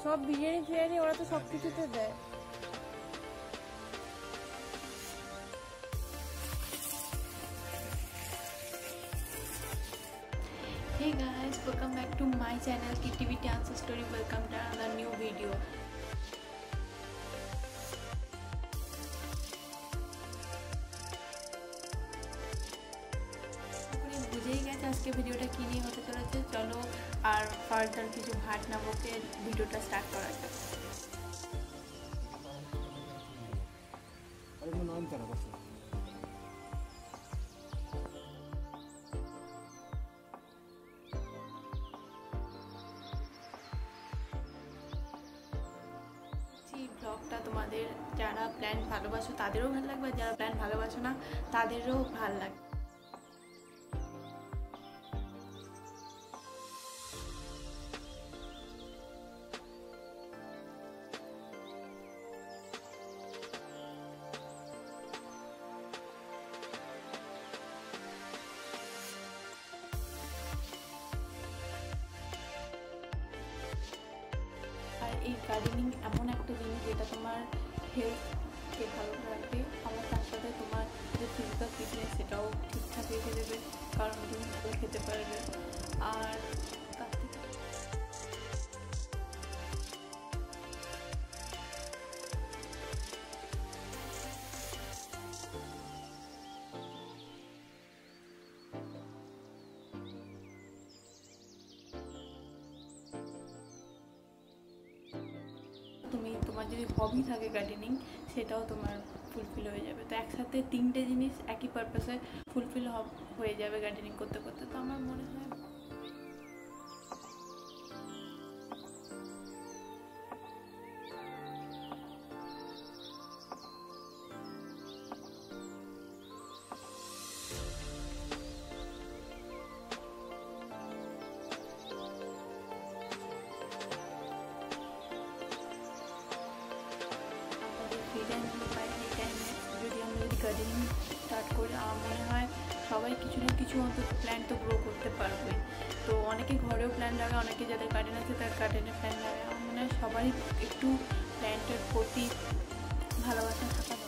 সব বিরিয়ানি ফিরিয়ানি ওরা তো সব কিছুতে দেয়। Hey guys, welcome back to my channel Creativity Answer Story. Welcome to another new video. বুঝেই গেছে আজকে ভিডিওটা কি নিয়ে হতে চলেছে। চলো আর ফার্দার কিছু ভাট না বকে ভিডিওটা স্টার্ট করা যাক। ব্লগটা তোমাদের যারা প্ল্যান ভালোবাসো তাদেরও ভালো লাগবে, যারা প্ল্যান ভালোবাসো না তাদেরও ভালো লাগবে। আর এই গার্ডেনিং এমন একটা জিনিস যেটা তোমার হেলথকে ভালো রাখবে, আমার তার সাথে তোমার যে ফিজিক্যাল ফিটনেস সেটাও ঠিকঠাক রেখে দেবে, কারণ তুমি ভালো খেতে পারবে। আর তার থেকে তোমার যদি হবি থাকে গার্ডেনিং, সেটাও তোমার ফুলফিল হয়ে যাবে। তো একসাথে তিনটে জিনিস একই পারপাসে ফুলফিল হয়ে যাবে গার্ডেনিং করতে করতে। তো আমার মনে হয় যদি আমরা গার্ডেনিং স্টার্ট করি, আমার মনে হয় সবাই কিছু না কিছু অন্তত প্ল্যান্ট তো গ্রো করতে পারবে। তো অনেকে ঘরেও প্ল্যান লাগায়, অনেকে যাদের গার্ডেন আছে তার গার্ডেনে প্ল্যান লাগায়। আমার মনে হয় সবারই একটু প্ল্যান্টের প্রতি ভালোবাসা থাকা দরকার।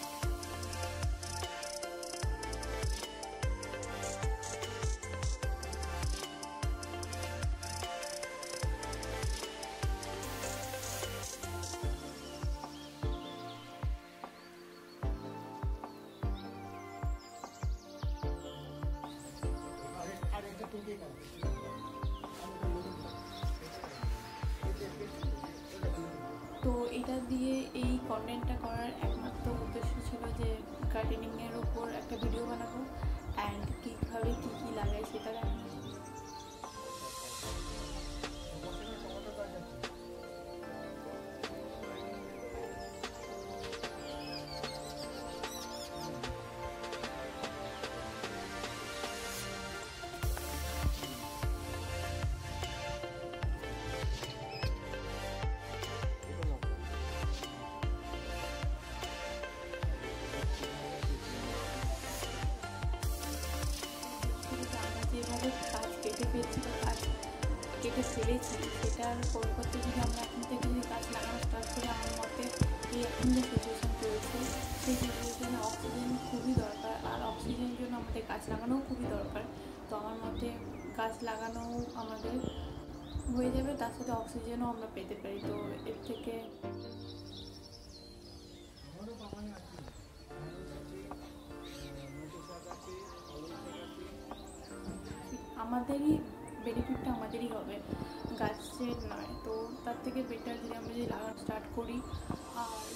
তো এটা দিয়ে এই কন্টেন্টটা করার একমাত্র উদ্দেশ্য ছিল যে গার্ডেনিংয়ের ওপর একটা ভিডিও বানাবো অ্যান্ড কীভাবে কী কী লাগাই সেটা দেখানো। যেভাবে গাছ কেটে ফেলছি বা গাছ কেটে ফেলেছি, সেটার পরিবর্তে যদি আমরা এখন থেকে যদি গাছ লাগানো স্টার্ট করি, আমার মতে এই এখন যে সিচুয়েশান চলছে সেই সিচুয়েশানে অক্সিজেন খুবই দরকার। আর অক্সিজেনের জন্য আমাদের গাছ লাগানোও খুবই দরকার। তো আমার মতে গাছ লাগানো আমাদের হয়ে যাবে, তার সাথে অক্সিজেনও আমরা পেতে পারি। তো এর থেকে আমাদেরই বেনিফিটটা আমাদেরই হবে, গাছের নয়। তো তার থেকে বেটার যদি আমরা যদি লাগানো স্টার্ট করি। আর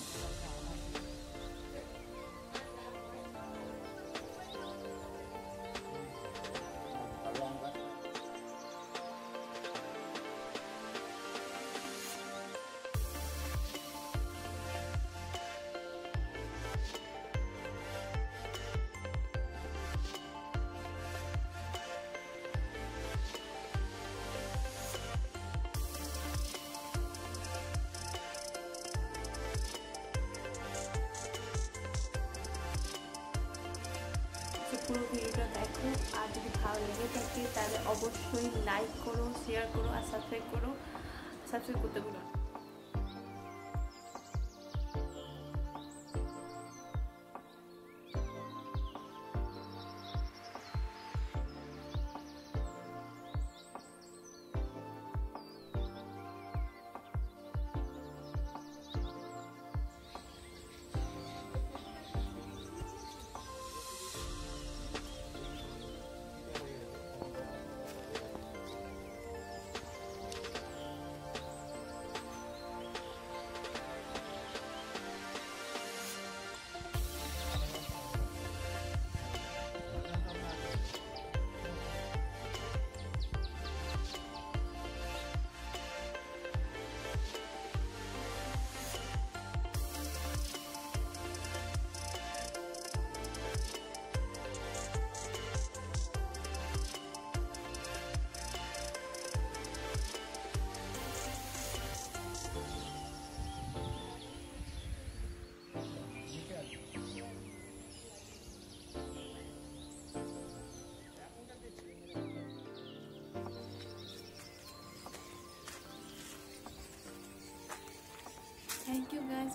পুরো ভিডিওটা দেখো। আর যদি ভালো লেগে থাকে তাহলে অবশ্যই লাইক করো, শেয়ার করো আর সাবস্ক্রাইব করো। সাবস্ক্রাইব করতে ভুলো না।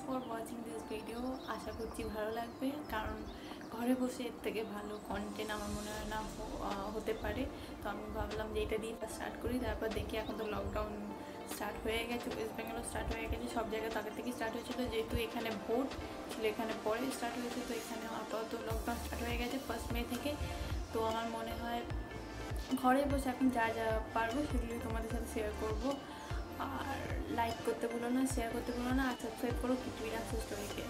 For watching this video. আশা করছি ভালো লাগবে, কারণ ঘরে বসে এর থেকে ভালো কন্টেন্ট আমার মনে হয় না হতে পারে। তো আমি ভাবলাম যে এটা দিয়ে স্টার্ট করি, তারপর দেখি এখন তো লকডাউন স্টার্ট হয়ে গেছে, ওয়েস্ট বেঙ্গলও স্টার্ট হয়ে গেছে, সব জায়গায় আগে থেকে স্টার্ট হয়েছিল, যেহেতু এখানে ভোট ছিল এখানে পরে স্টার্ট হয়েছে, তো এখানে আপাতত লকডাউন স্টার্ট হয়ে গেছে 1 মে থেকে। তো আমার মনে হয় ঘরে বসে এখন যা যা পারবো সেগুলি তোমাদের সাথে শেয়ার করব। আর লাইক করতে ভুলো না, শেয়ার করতে ভুলো না, আর সাবস্ক্রাইব করো পৃথিবীর স্টোরিকে।